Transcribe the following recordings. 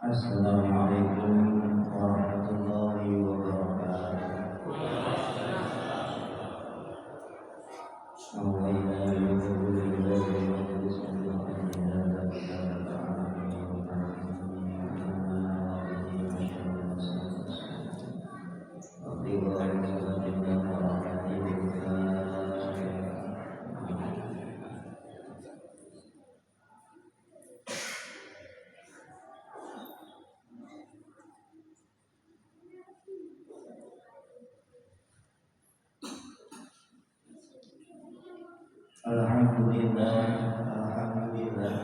Assalamualaikum warahmatullahi wabarakatuh. Alhamdulillah, alhamdulillah,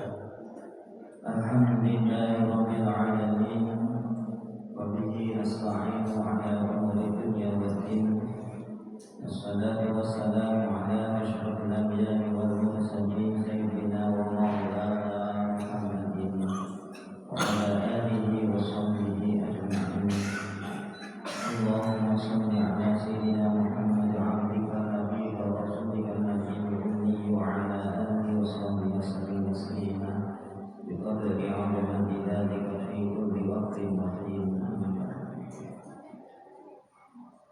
alhamdulillah rabbil alamin. Wa bihi nasta'inu ala umuri dunya waddin. Wassalatu wassalamu ala asyrafil anbiya'i wal mursalin sayyidina wa maulana Muhammadin wa ala alihi wa sahbihi ajma'in. Allahumma shalli ala sayyidina Muhammad abdika nabiyika wa rasulika nabiyil ummi wa ala alihi wa sahbihi wasallim taslima biqadri 'azamati dzalika fi kulli waqtin wa hin.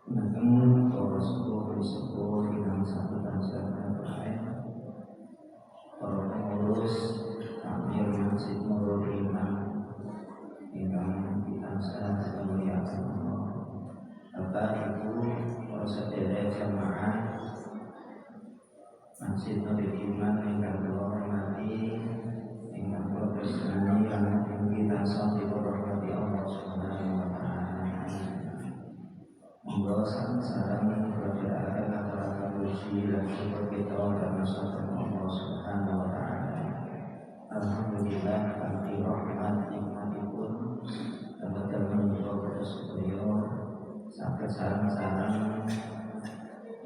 Namun para sepuh yang satu bangsa dan para pengurus takmir Masjid Nurul Iman yang kita muliakan Allah, Bapak Ibu para sedherek jamaah Masjid Nurul Iman yang kula hormati, yang kula tresnani lan kita dirahmati Allah Subhanahu wa taala. Monggo sareng berdoa akan puji dan syukur kita termasuk Allah Subhanahu wa taala. Alhamdulillah kanthi rahmat nikmatipun dapat menika sedaya saged sareng-sareng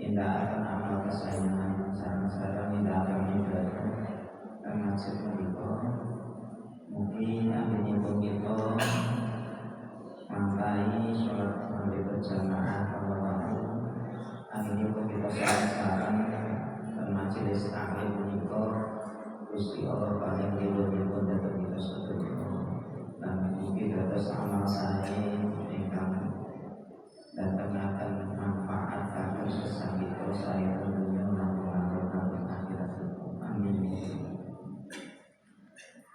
indakaken amal kesayangan, sareng-sareng indakaken ibadah lan masjid menika. Mungkin anggenipun kita mangkai sholat maghrib berjamaah kalau waktu anggenipun kita sareng-sareng dan majelis taklim menika Gusti Allah paling ridhonipun dhateng kita sedaya lan mugi dados amal sae ingkang datengaken manfaat kagem sesambita sae dunya lan akhirat. Amin.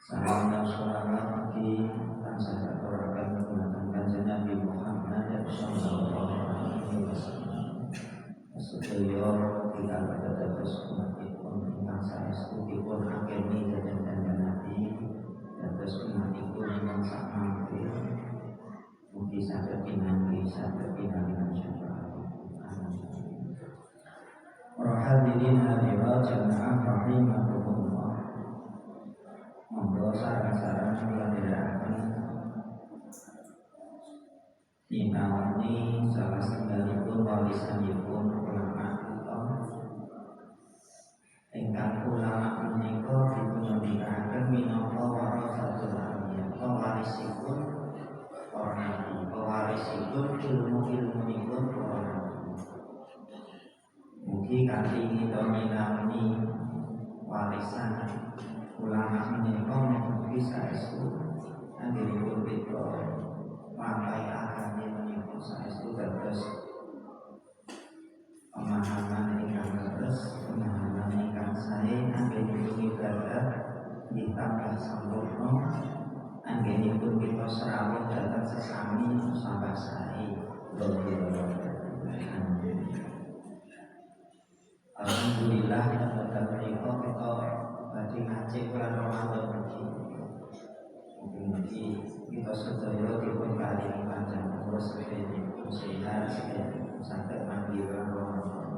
Salam dan sholawat bagi tansah aturaken dumateng Kanjeng Nabi Muhammad sallallahu alaihi wasallam. Sedaya kita dados umatipun ingkang saestu dipun ageni dhateng Kanjeng Nabi dados umatipun ingkang sak mangke. Mugi saged pinanggih panjenengan syafaat. Amin. Para hadirin hadirat jamaah rahimakumullah. Monggo sareng-sareng kula nindakaken nyinaoni salah setunggalipun warisanipun ulama kita. Ingkang ulama menika dipunundikaken minangka warasatul anbiya, pewarisipun para nabi, pewarisipun ilmu-ilmunipun para nabi. Mugi kanthi kita nyinaoni warisan ulama menika mugi saestu anggenipun kita mampayaken menika saestu dados pemahaman ingkang leres, pemahaman ingkang sae anggenipun ibadah ditambah sampurna, anggenipun kita serawat dhateng sesami sampah sae. Alhamdulillah dalam menika kita badhe ngaji bulan Ramadan iki. Mugi kita sedaya dipun paringi panjang umur sedherek sehat saged manggi bulan Ramadan.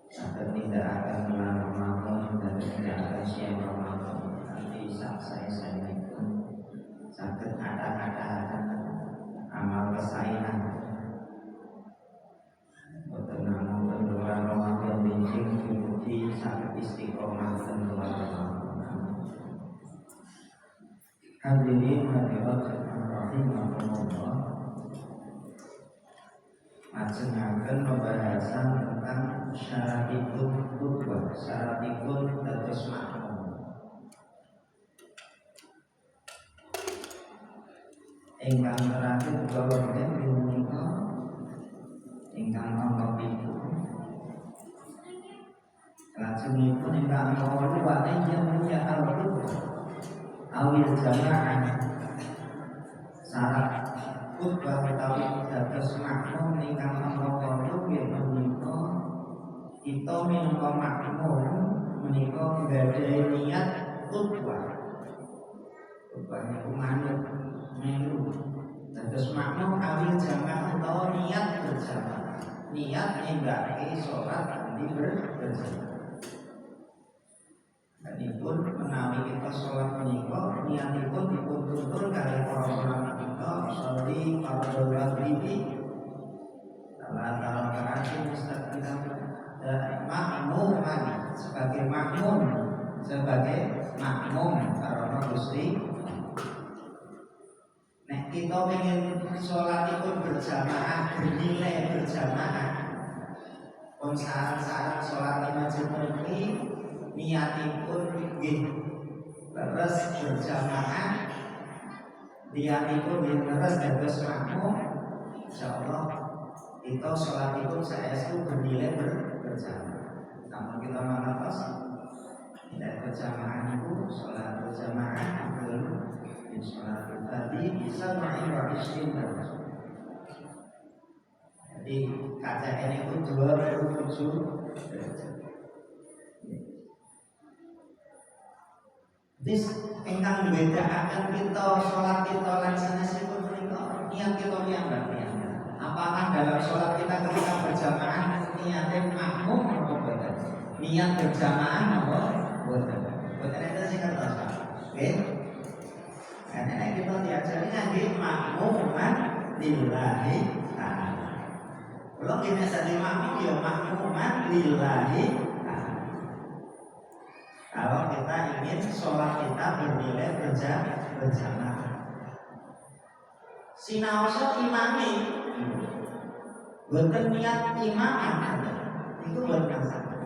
Saged nindakaken bulan Ramadan dan nindakaken siang Ramadan kanthi sae-saenipun. Saged kata-katakan amal kesaenan. Boten namung bulan Ramadan benjing mugi saged istiqomah ten bulan Ramadan. Hadirin hadirat rahimakumullah. Lajengaken pembahasan tentang syaratipun khutbah, syaratipun dados makmum. ingkang terakhir kula wonten menika ingkang nomor 7. Lajengipun ingkang nomor 2 yang punya al-qudwah awil jamaah syarat qudwah utawi dados makmum ingkang nomor 8 menika kita minangka makmum menika nggadahi niat qudwah. Qudwah niku manut melu dados makmum awil jamaah utawa niat berjamaah. Niat ninggake salat di berjamaah. Adipun menawi kita sholat menika niatipun dipun tuntun kali para ulama kita sholli fardhu maghribi salat rakaat mustaqbilan makmuman sebagai makmum karena Gusti. Nek kita ingin sholatipun berjamaah bernilai berjamaah pun syarat-syarat sholat majemuk ini niatipun nggih leres berjamaah, niatipun nggih leres dados makmum, insyaallah kita salatipun saestu bernilai berjamaah. Namun kita mangertos tidak berjamaah niku salat berjamaah belum salat tadi bisa wa 20 derajat. Jadi KCN itu 27 derajat. Dis ingkang mbedakaken kita sholat kita lan sanesipun menika niat kita piyambak. Apakah dalam sholat kita ketika berjamaah niatnya makmum atau boten? Niat berjamaah apa boten? Boten itu sing kertas. Oke? Karena kita diajari ngangge makmuman lillahi ta'ala. Kalau kita sadhe makmum ya makmuman lillahi. Kalau kita ingin sholat kita bernilai berjamaah, sinaosa imami, boten niat imaman, itu boten masalah.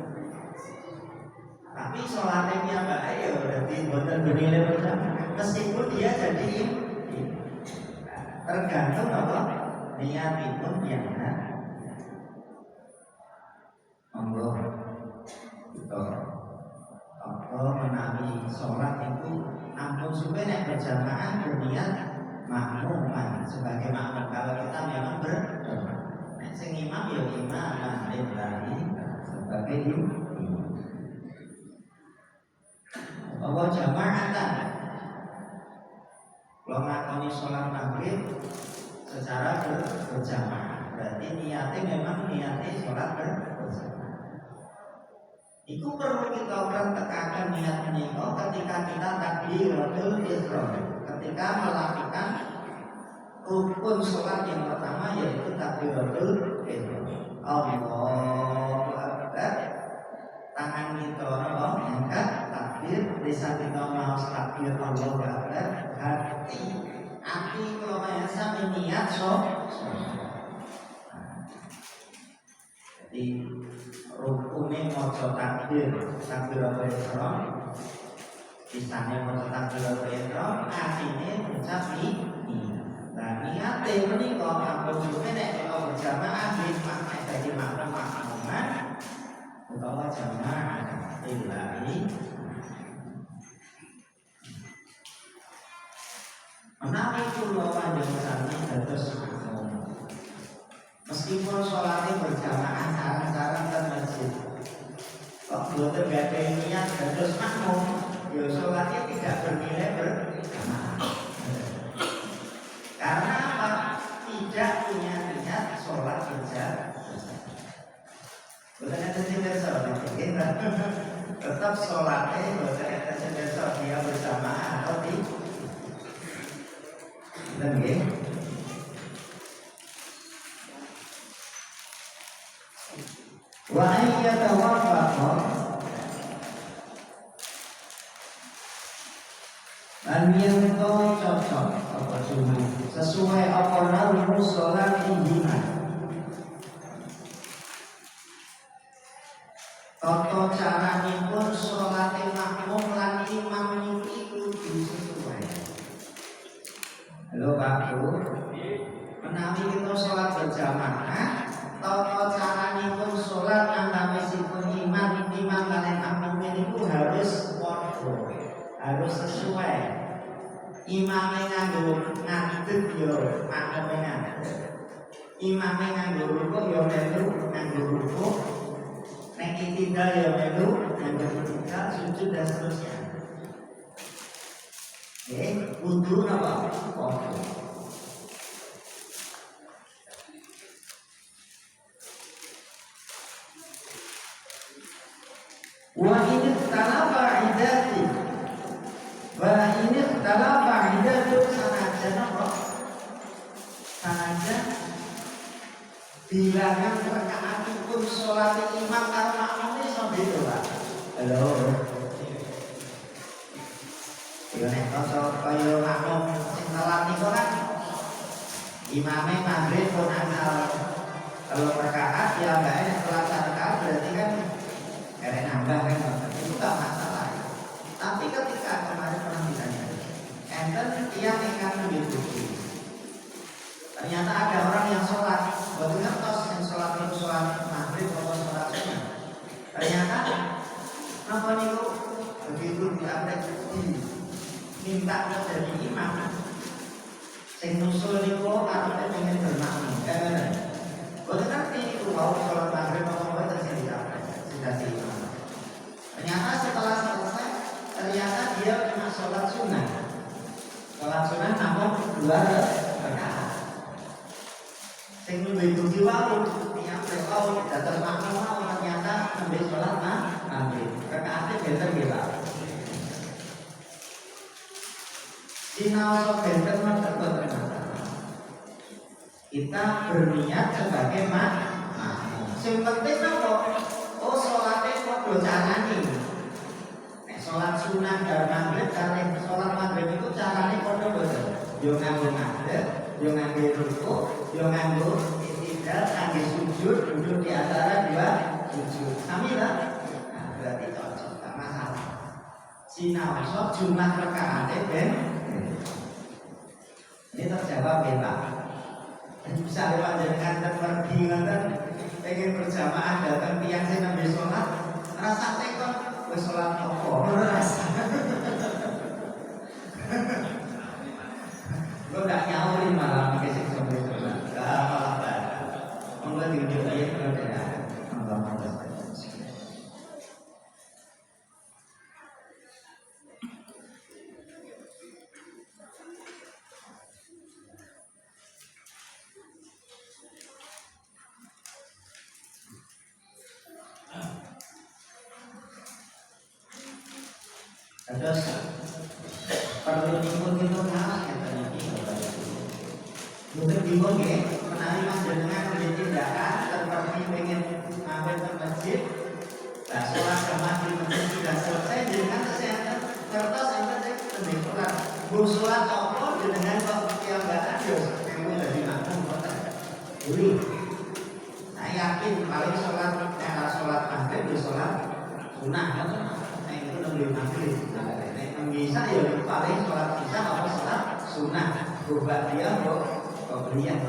Tapi sholatnya piyambake ya berarti boten bernilai berjamaah, meskipun dia jadi tergantung apa niatipun piyambak. Monggo kita menawi sholat itu ampun supaya nek berjamaah berniat makmuman sebagai makmum. Kalau kita memang nek sing imam ya imam lillahi sebagai imam. Bahwa jamaatan kalau ngakoni sholat maghrib secara berjamaah berarti niatnya memang niatnya sholat berjamaah. Itu perlu kita tekankan niat menika ketika kita takbiratul ihram, ketika melakukan rukun sholat yang pertama yaitu takbiratul ihram. Allahu Akbar. Tangan kita angkat takbir, lisan kita maos takbir Allahu Akbar. Hati kalau biasa niat sholat. Jadi rukunnya maca takbir takbiratul ihram, lisannya maca takbiratul ihram, artinya ucap niat. Nah niate menika ampun suwe nek kalau berjamaah nggih makna dadi makmuman utawa jamaah lillahi. Menawi kula panjenengan dados makmum, meskipun sholatnya berjamaah sarang-sarang dan masjid, kok boten gadhahi niat dados makmum, ya sholatnya tidak bernilai berjamaah. Karena apa? Tidak punya niat sholat berjamaah. Boten enten sing kersa tetap sholatnya boten enten sing kersa dia berjamaah atau tidak. Nggih. Wa ayyatawaffaqa lan yen to cocok apa cuma sesuai apa nawu salat iman. Tata caranipun salate makmum lan imam niki kudu sesuai. Halo Pak Bu. harus sesuai. Imamnya nganggo ngadeg yo makmume ngadeg. Imamnya nganggo rukuk yo melu nganggo rukuk. Nek itidal yo melu nganggo itidal, sujud dan seterusnya. Wudu napa? Wa ini talafa idati. Wa ini talafa idatu sanajan apa? Sanajan bilangan rakaat pun sholat imam karo makmum iso beda, Pak. Halo. Ya nek kaya makmum sing telat niku kan imame maghrib pun asal kalau rakaat ya enggak telat rakaat berarti kan karena nambah kan itu tak masalah. Tapi ketika kemarin pernah ditanya, enten yang ingkar mengikuti. Ternyata ada orang yang sholat, betul tos yang sholat itu sholat maghrib atau sholat sunnah. Ternyata apa niku begitu diambil minta jadi imam. Sing nusul niku arep pengen bermakmum. Betul ngerti itu mau sholat maghrib atau apa terjadi apa? Sudah sih. Ternyata setelah selesai, ternyata dia cuma sholat sunnah. Sholat sunnah namun 2 rakaat. Sing itu diwalu, yang tahu datang makmum ternyata ambil sholat maghrib. Rakaatnya benten gitu. Sinau benten betul. Kita berniat sebagai makmum. Yang penting apa? Oh sholatnya kok caranya. Nek sholat sunnah dan maghrib, cara sholat maghrib itu caranya kode betul. Yo nganggo maghrib, yo nganggo rukuk, yo nganggo itidal, nganggo sujud, duduk di antara 2 sujud. Sami lah. Nah, berarti cocok, tak masalah. Sinau sok jumlah rakaatnya ben. Ini terjawab ya Pak. Bisa lewat jenengan dan pergi ngoten pengen berjamaah datang tiang sing nembe sholat rasa tekon wis sholat apa rasa lo ndak nyaurin malah mikir sing sampe sholat gak apa-apa monggo diunjuk aja perbedaan Allah. Terus perlu bingung nah katanya mungkin bingung ya menarik mas jenengan menjadi tindakan seperti pengen ngambil ke masjid nah sholat jamaah di masjid sudah selesai jenengan kesehatan kertas enten sing sholat bu sholat apa jenengan kok kiambaan yo kamu dari makmum kota dulu saya yakin paling sholat sholat maghrib di sholat sunnah kan itu lebih maghrib bisa ya paling sholat bisa apa sholat sunnah berubah dia pemberian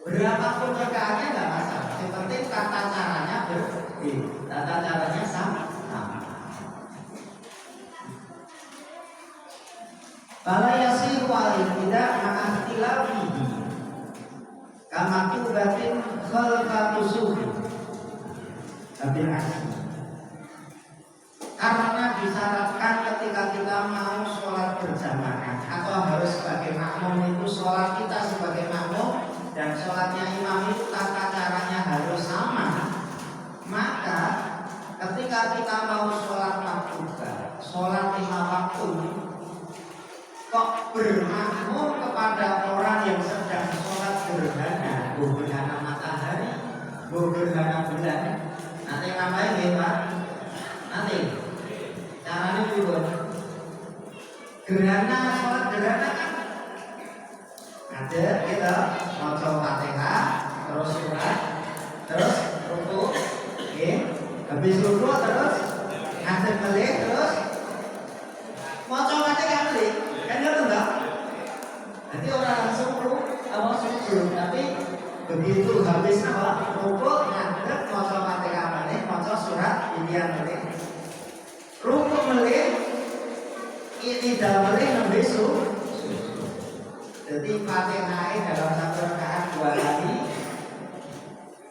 berapapun rakaatnya nggak masalah yang penting tata caranya berbeda tata caranya sama kalau yasih wali tidak mengaktilafihi kama tubatin khalqatusuh tapi asli karena disyaratkan ketika kita mau sholat berjamaah atau harus sebagai makmum itu sholat kita sebagai makmum dan sholatnya imam itu tata caranya harus sama maka ketika kita mau sholat maktuba sholat 5 waktu kok bermakmum kepada orang yang sedang sholat gerhana gerhana matahari gerhana bulan nanti ngapain ya Pak? Nanti caranya juga gerhana sholat gerhana kan ada kita baca Fatihah terus surat terus rukuk habis rukuk terus ngadeg melih terus maca Fatihah melih kan ngerti enggak? Nanti orang langsung sujud tapi begitu habis rukuk ngadeg maca Fatihah melih maca surat pilihan melih rukuk melih i'tidal melih nembe jadi Fatihah dalam satu rakaat 2 kali.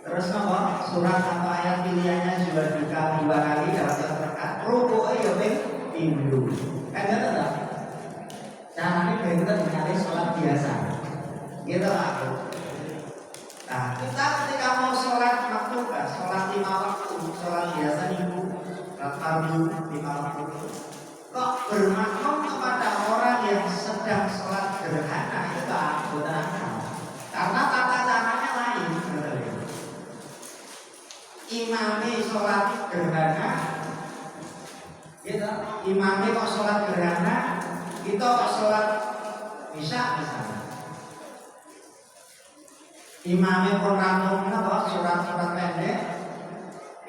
Terus apa? Surat atau ayat pilihannya juga 2 kali dalam satu rakaat. Rukuk ya ping pindho. Kan ngono ta? Carane beda dengan sholat biasa. Gitu lah. Nah, kita ketika mau sholat maktubah, sholat 5 waktu, sholat biasa minggu, sholat fardu 5 waktu, kok bermakmum kepada orang yang sedang sholat gerhana itu bukan akal. Karena tata caranya lain. Imami sholat gerhana, gitu. Imami kok sholat gerhana, kita kok sholat isya misalnya. Imami pun rampung apa surat-surat pendek,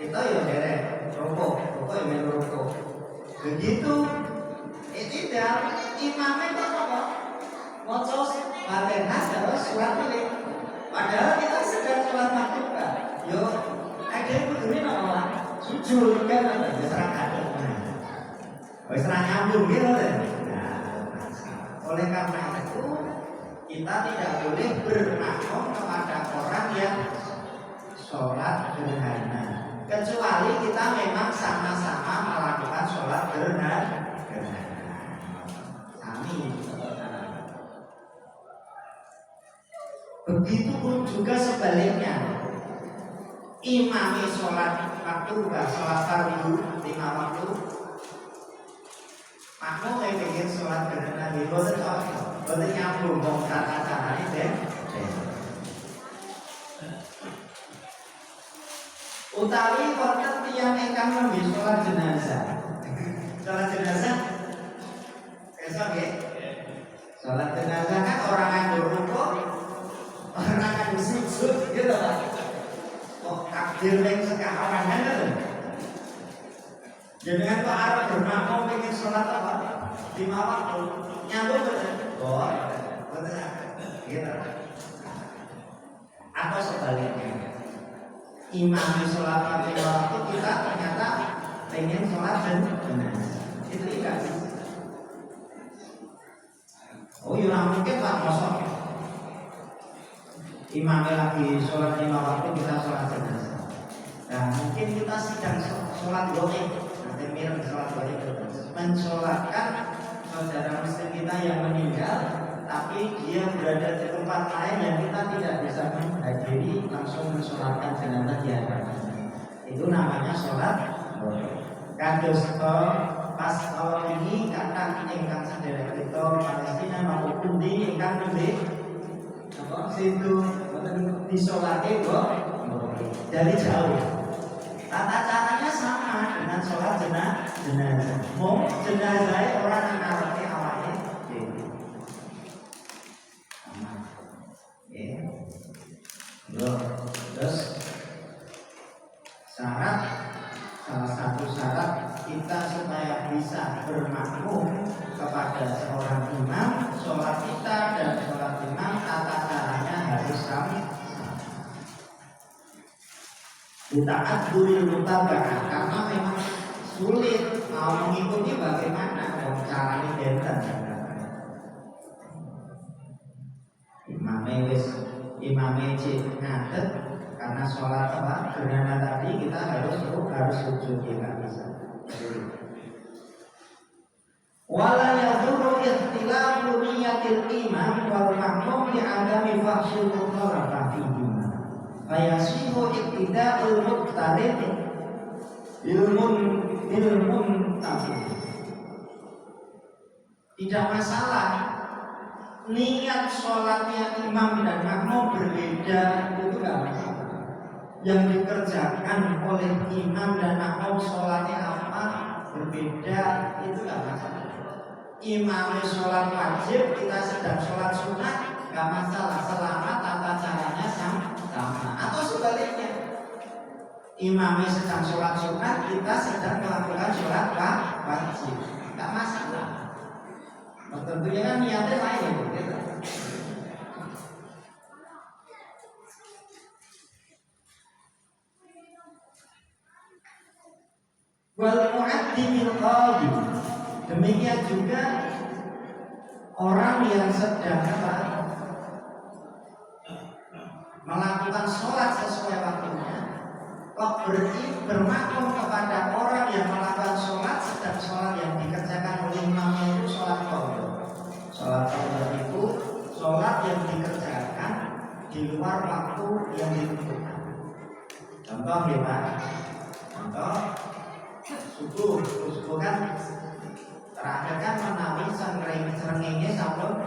itu ya derek rukuk ya melu rukuk. Begitu tidak imamnya kok apa? Maca Fatihah terus surat ini. Padahal kita sedang sholat maktubah. Yo, ada yang begini apa? Sujud kan ada serangan. Wis ra nyambung gitu kan. Oleh karena itu kita tidak boleh bermakmum kepada orang yang sholat gerhana, kecuali kita memang sama-sama melakukan sholat gerhana. Begitupun juga sebaliknya, imami sholat maktubah, sholat fardu 5 waktu, makmum yang bikin sholat gerhana di boten cocok, boten nyambung dong tata caranya deh. Utawi wonten tiyang ingkang nembe sholat jenazah. Sholat jenazah esok ya. Sholat jenazah kan orang nganggur rukuk, orang nganggur sujud gitu Pak. Kok takdir yang sekarang kan itu. Jadi kan Pak Arab bermakmum ingin sholat apa? 5 waktu nyambung betul. Oh, betul. Gitu. Atau sebaliknya, imam sholat 5 waktu kita ternyata pengen sholat jenazah. Itu tidak. Oh iya mungkin Pak kosong. Imamnya lagi sholat 5 waktu kita sholat jenazah. Nah mungkin kita sedang sholat goib. Demir sholat goib mensolatkan saudara muslim kita yang meninggal, tapi dia berada di tempat lain yang kita tidak bisa menghadiri, langsung mensolatkan jenazah di hadapannya. Itu namanya sholat goib. Kados pas awal ini kata ingkang sedherek kita Palestina maupun di ingkang nembe apa situ disolate kok dari jauh. Tata caranya sama dengan sholat jenazah. Mau jenazah orang yang ngerti awalnya gitu. Terus salah satu syarat kita supaya bisa bermakmum kepada seorang imam, sholat kita dan sholat imam tata caranya harus sama. Ditaat dulu mutabah karena memang sulit mau mengikuti bagaimana caranya benten. Imamnya cik ngadet karena sholat apa gerhana tadi kita harus sujud ya nggak bisa. Wala yadurru ikhtilafu niyatil imam wal makmum bi adami fahsyil mukhalafa fihi. Fayasihu iktida'ul muqtarid ilmun tafi. Tidak masalah niat sholatnya imam dan makmum berbeda, itu tidak masalah. Yang dikerjakan oleh imam dan makmum sholatnya apa berbeda, itu tidak masalah. Imamnya sholat wajib, kita sedang sholat sunat, nggak masalah selama tata caranya sama. Atau sebaliknya, imamnya sedang sholat sunat, kita sedang melakukan sholat wajib, nggak masalah. Tentunya kan niatnya lain gitu. Wal mu'addimil qadi. Demikian juga orang yang sedang melakukan sholat sesuai waktunya, kok bermakmum kepada orang yang melakukan sholat sedang sholat yang dikerjakan oleh imamnya itu sholat qadha. Sholat qadha itu sholat yang dikerjakan di luar waktu yang ditentukan. Contoh ya Pak, contoh subuh kan terakhir kan menawi serengenge sampun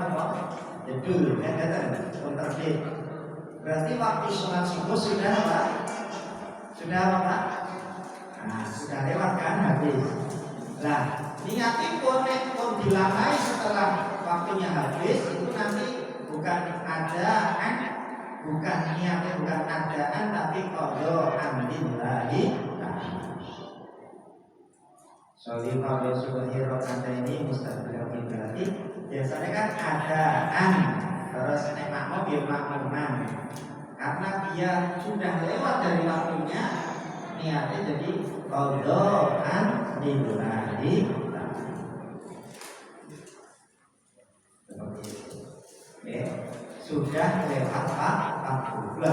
apa? Jedul kan pun terbit. Berarti waktu sholat subuh sudah apa? Sudah apa Pak? Nah, sudah lewat kan habis. Nah, niatipun pun dilakai setelah waktunya habis itu nanti bukan adaan, bukan niatnya bukan adaan tapi qadha amrillahi ta'ala. Soalnya kalau subuhi rokaat ini mustaqbil berarti biasanya kan adaan terus nek makmum ya makmuman. Karena dia sudah lewat dari waktunya niatnya jadi qadha amrillahi ta'ala. Sudah lewat waktu.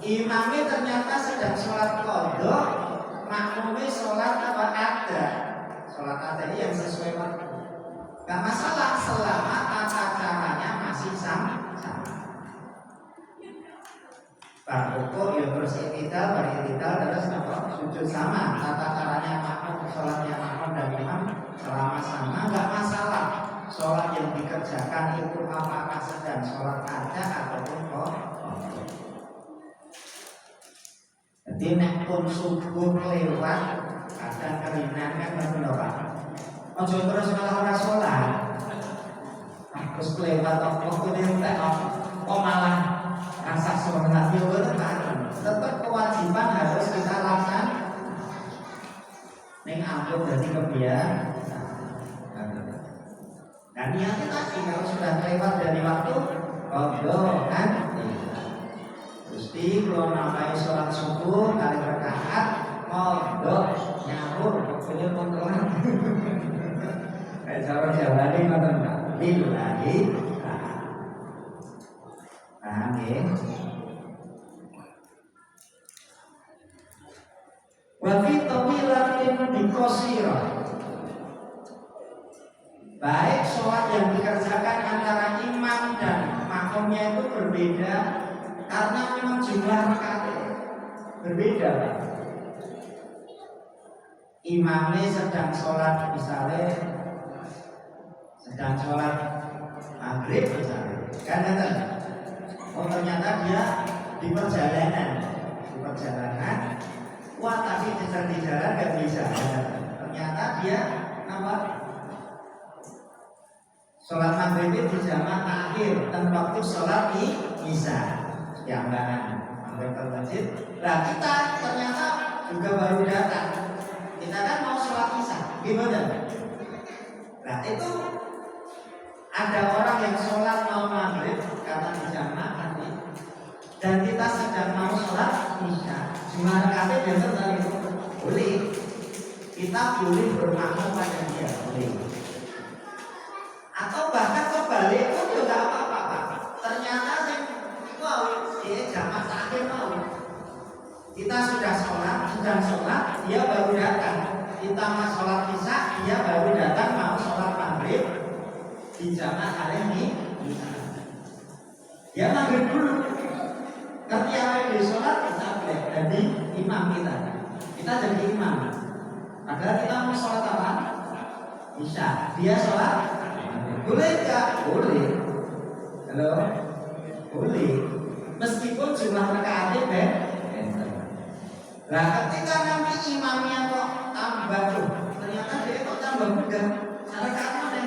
Imamnya ternyata sedang sholat qadha, makmumnya sholat apa ada. Sholat ada ini yang sesuai waktu. Gak masalah selama tata caranya masih sama. Rukuk ya terus i'tidal, terus apa? Sujud sama. Tata caranya makmum, sholatnya makmum dan imam selama sama, gak masalah. Sholat yang dikerjakan itu apakah sedang sholat ada ataupun qadha. Jadi nek pun subuh lewat kadang kerinan kan bener Pak. Ojo terus malah ora sholat. Terus lewat waktu entek kok malah rasa sholat yo bener kan. Tetap kewajiban harus kita lakukan. Ning ampun dadi kebiasaan. Dan niatnya tadi kalau sudah lewat dari waktu qadha kan. Gusti kalau namanya sholat subuh kali rakaat qadha nyawur pokoknya kontrolan. Kayak cara jawabane ngoten Pak. Lillahi ta'ala. Paham nggih? Wa fi tawilatin biqasirah. Baik sholat yang dikerjakan antara imam dan makmumnya itu berbeda karena memang jumlah rakaatnya berbeda. Imamnya sedang sholat misalnya sedang sholat maghrib misalnya, kan oh ternyata dia di perjalanan, wah tapi sedang di jalan gak bisa. Ternyata dia apa? Sholat maghrib itu jamak akhir dan waktu sholat isya jambanan maghrib ke masjid. Nah kita ternyata juga baru datang. Kita kan mau sholat isya, gimana? Nah itu ada orang yang sholat mau maghrib karena dijamak nanti, dan kita sedang mau sholat isya. Jumlah rakaatnya biasa tadi boleh. Kita boleh bermakmum pada dia, boleh. Atau bahkan kebalik pun juga apa-apa. Ternyata dia jamak terakhir mau. Kita sudah sholat, dia baru datang. Kita mau sholat isya, dia baru datang mau sholat maghrib. Di jamak hari ini, dia maghrib dulu. Ketika dia sholat, kita jadi imam kita. Kita jadi imam. Padahal kita mau sholat apa? Isya. Dia sholat. Boleh enggak? Boleh. Halo? Boleh. Meskipun jumlah rakaatnya beda. Nah, ketika nanti imamnya kok tambah tuh, ternyata dia kok tambah mudah. Rakaatnya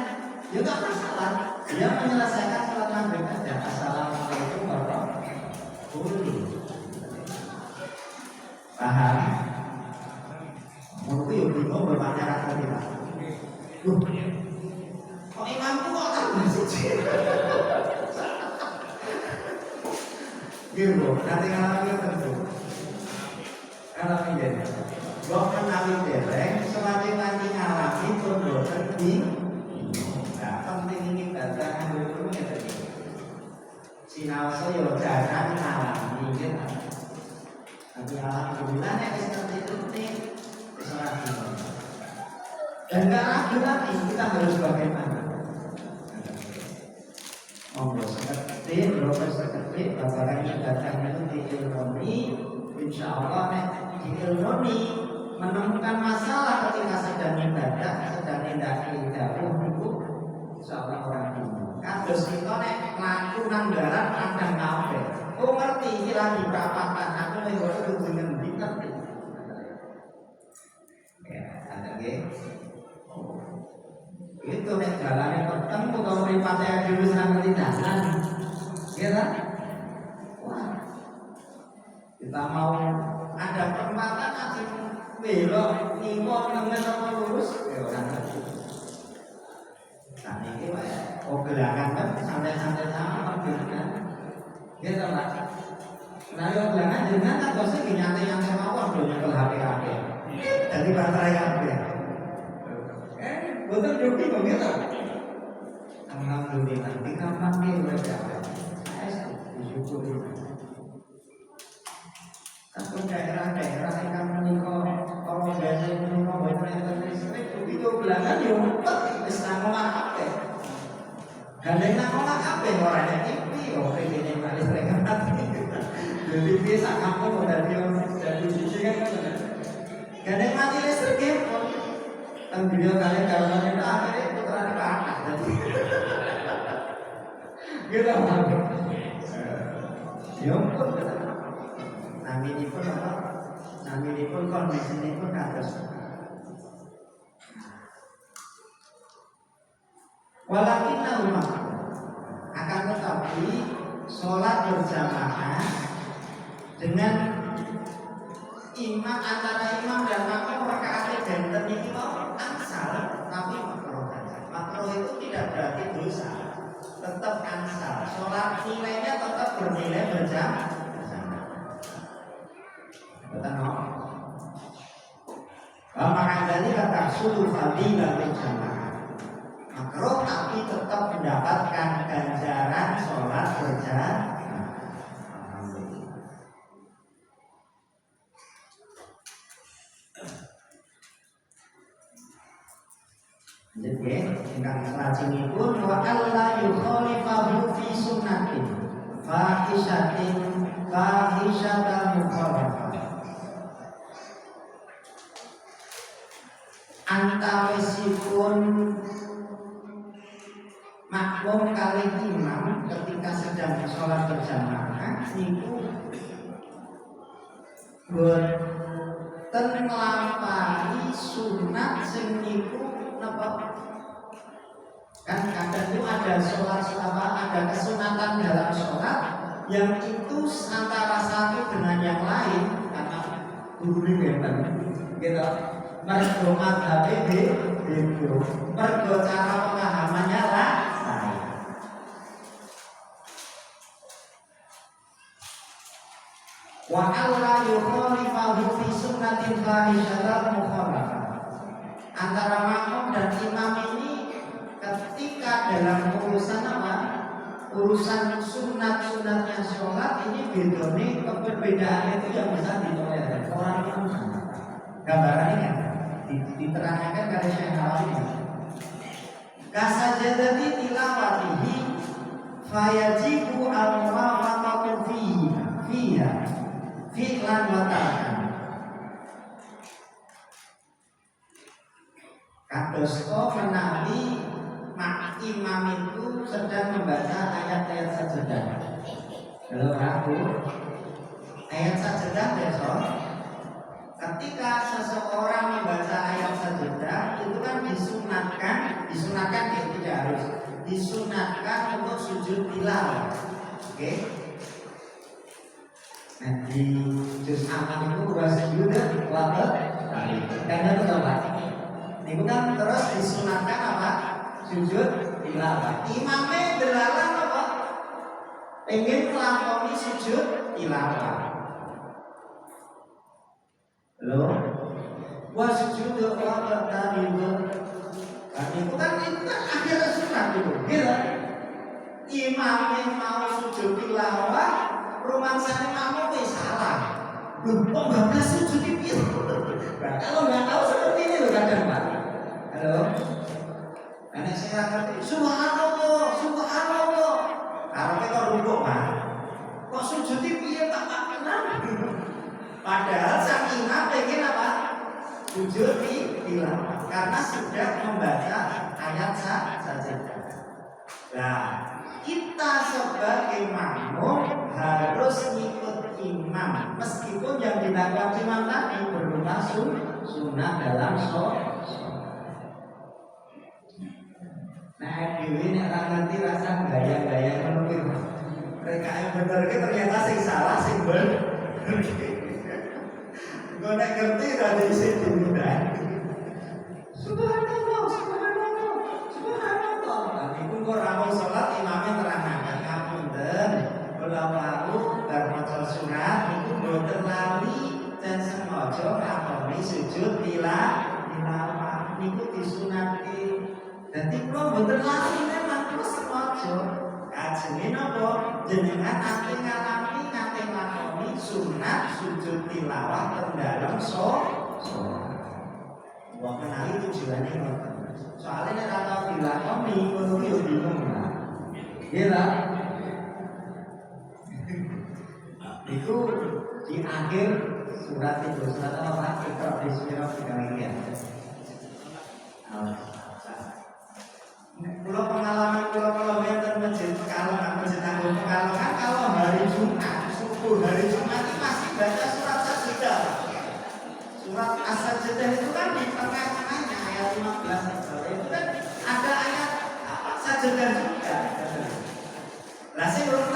dia enggak masalah. Dia menyelesaikan sholat maghrib aja. Assalamualaikum warahmatullahi wabarakatuh. Boleh. Paham? Mungkin yuk bingung bermakna rakaat kita. Kok imamku kok tambah siji? Gitu, nanti ngalami tentu. Ngalami ya. Gua kan ngalami ya. Nah, penting ini ibadah dulu ya tadi. Sinau saya jarang alami gitu. Tapi alhamdulillah nek seperti itu nih sesuatu. Dan nggak ragu lagi kita harus bagaimana. Monggo seperti babaran ibadahnya itu diilmoni, insya Allah nek diilmoni menemukan masalah ketika sedang ibadah, sedang mendaki dawuh itu, insya Allah orang ini. Kados kita nek mlaku nang dalan kadang kabeh. Oh ngerti iki lagi perapatan, aku lagi kudu ngendi ngerti. Ya, ada nggih. Itu nek dalane ketemu kalau mripate dhewe senang ngerti dalan. Ya kan? Wah. Kita mau ada perempatan asing belok ngimpor nengen apa lurus ya ora ngerti. Nah ini gelangan kan santai-santai sama kan. Dia tahu lah. Nah yo gelangan dengan kan bosnya nyantai-nyantai mawon do nyekel HP. Jadi baterai HP. Betul joki kok gitu. Alhamdulillah kita panggil mereka. Saya bersyukur. Tapi daerah-daerah yang menikah kalau biasa menikah banyak listrik itu gelangan yo mumpet wis nang HP. Gandeng nang HP orangnya TV, oke ini listrik mati. Jadi biasa kampung udah jadi sisi kan. Gandeng mati listrik ya. Kan video kalian kalau kita akhirnya puteran ke atas jadi gitu mungkin yongkut namanya pun apa namanya pun kondisinya pun kados walakinna rumah akan tetapi sholat berjamaah dengan imam antara imam dan makmum rakaatnya benten ini ansal tapi makruh itu tidak berarti dosa, tetap ansal. Sholat nilainya tetap bernilai berjamaah. Betul no? Maka dari kata suruh fadilah berjamaah makruh tapi tetap mendapatkan ganjaran sholat berjamaah. Jadi, ingkang salajengipun wa alla yukhalifahu fi sunnatin fahisatan mukhalafah. Antawisipun makmum kali imam ketika sedang sholat berjamaah niku boten nglampahi sunat sing niku kan kadang itu ada sholat ada kesunatan dalam sholat yang itu antara satu dengan yang lain karena guru bebas gitu mergo madhabe beda mergo cara pemahamannya lah wa alla yukhalifahu fi sunnatin fahisatan mukhalafah. Antara makmum dan imam ini ketika dalam urusan apa? Urusan sunat-sunatnya sholat ini bedone perbedaan itu yang bisa ditolerir orang itu sama. Gambarannya kan diterangkan dari Syekh Nawawi. Kasajadati tilawatihi fayajibu al-muwafaqatu fiha fi'lan wa tarkan. Kados menawi imam itu sedang membaca ayat-ayat sajadah. Kalau aku ayat sajadah besok, ketika seseorang membaca ayat sajadah itu kan disunatkan ya tidak harus disunatkan untuk sujud tilawah. Oke? Nah di juz aman itu wasjud wabah karena itu apa? Ini kan terus disunatkan apa? Sujud tilawah. Imamnya delalah apa? Pengen melakoni sujud tilawah. Loh, wasjud wabah itu kan akhirnya sunat itu, gitu. Imam yang mau sujud tilawah, rumangsane makmum salah. Loh, kok bablas sujud piye? Nah, kalau nggak tahu seperti ini loh kadang Pak. Halo, anak saya ngerti. Subhanallah, subhanallah. Kalau kita rukuk Pak, kok sujud piye tak kenal? Padahal sang imam pengen apa? Sujud tilawah karena sudah membaca ayat saja. Nah, kita sebagai makmum harus ikut imam meskipun yang dilakukan imam tadi berupa sunnah dalam sholat. Nah, dewi nek ra ngerti rasa gaya-gaya ngono mereka yang bener ke ternyata sing salah sing bener. Gue nek ngerti ra diisi diundang. Subhanallah, subhanallah, subhanallah. Nanti pun kok ramai sholat imamnya terangkan ngapunten. Kalau lalu bermaca sunat itu boten lali dan sengaja ngakoni sujud tilawah niku disunati. Dadi kula boten lali memang terus sengaja. Ajenge napa jenengan ate ngalami ngate lakoni sunat sujud tilawah teng dalem sholat. Wong kenali tujuannya ngoten. Soalnya nek ora tau dilakoni ngono ki yo bingung lah. Nggih ta? Itu di akhir surat itu surat apa? Iqra bismillah sekalian. Kalau pengalaman kalau ngeten masjid Pekalongan masjid Agung Pekalongan kalau hari Jumat subuh hari Jumat itu masih baca surat Sajdah. Surat As-Sajdah itu kan di tengah-tengahnya ayat 15 itu kan ada ayat apa Sajdah juga. Lah saya belum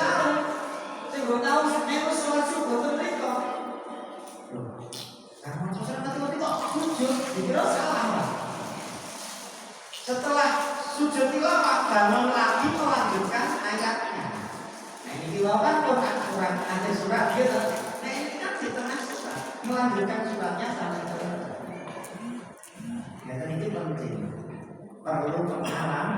tahu itu sholat subuh itu mereka. Karena surat mati kok sujud dikira salah. Setelah sujud tilawah bangun lagi melanjutkan ayatnya. Nah ini tilawah kan surat ada surat gitu. Nah ini kan di tengah surat melanjutkan suratnya sampai ke. Ya dan itu penting. Perlu pengalaman.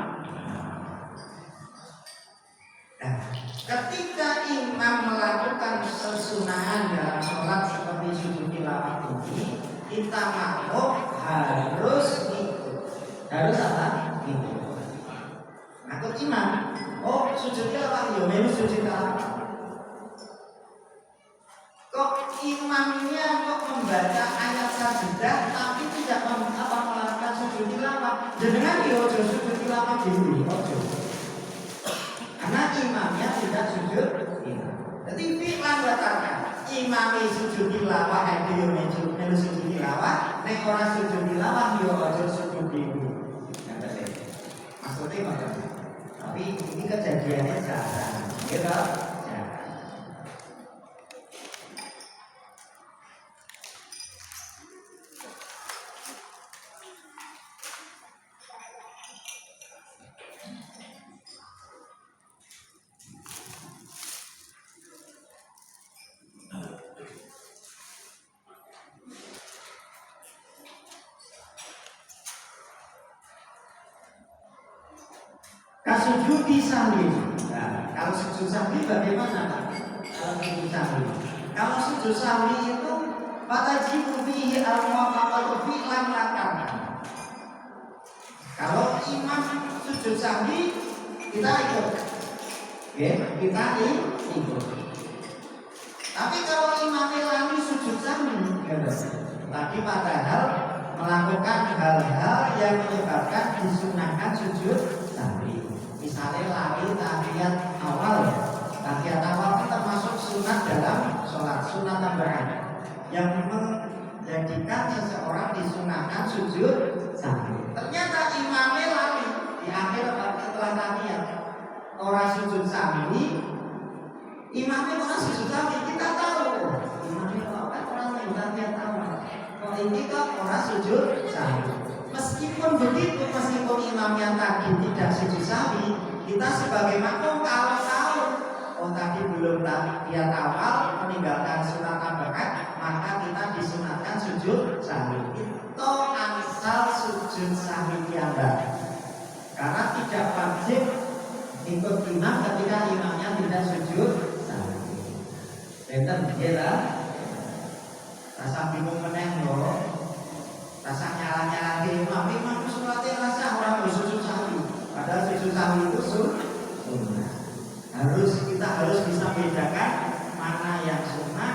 Nah, ketika imam melakukan sesunahan dalam sholat seperti sujud tilawah ini, kita makmum harus ikut. Harus apa? Ikut. Ngikut imam. Oh, sujud tilawah yo melu sujud tilawah. Kok imamnya kok membaca ayat sajdah tapi tidak melakukan sujud tilawah? Jenengan yo ojo sujud tilawah dulu, ojo. Karena imamnya tidak sujud tilawah. Jadi fi'lan batalkan. Imami sujud tilawah nek yo melu sujud tilawah, nek ora sujud tilawah yo ojo sujud dulu. Maksudnya apa? Tapi ini kejadiannya jarang, gitu? Jarang. Kasujudi sahwi. Nah, kalau sujud sahwi bagaimana Pak? Kalau sujud sahwi. Kalau sujud sahwi itu fatajibu fihi al-muwafaqatu fi'lan lakam. Kalau imam sujud sahwi kita ikut. Oke, kita ikut. Tapi kalau imamnya lagi sujud sahwi, tadi padahal melakukan hal-hal yang menyebabkan disunahkan sujud sahwi. Misalnya lari tahiyat awal itu termasuk sunat dalam sholat, sunat tambahan yang menjadikan seseorang disunahkan sujud sahwi. Ternyata imamnya lari di akhir setelah tahiyat orang sujud sahwi, imamnya orang sujud sahwi, kita tahu imamnya orang yang tahiyat awal, kalau ini kok orang sujud sahwi. Meskipun begitu, meskipun imamnya tadi tidak sujud sahwi, kita sebagai makmum kalau tahu, oh tadi belum tahiyat awal meninggalkan sunat tambahan, maka kita disunatkan sujud sahwi. Itu asal sujud sahwi piyambak. Karena tidak wajib ikut imam ketika imamnya tidak sujud sahwi. Benten kira rasa bingung meneng loh, rasa nyala imam sholatnya rasa orang bersujud sahwi. Padahal sujud sahwi itu sunnah. Kita harus bisa bedakan mana yang sunnah,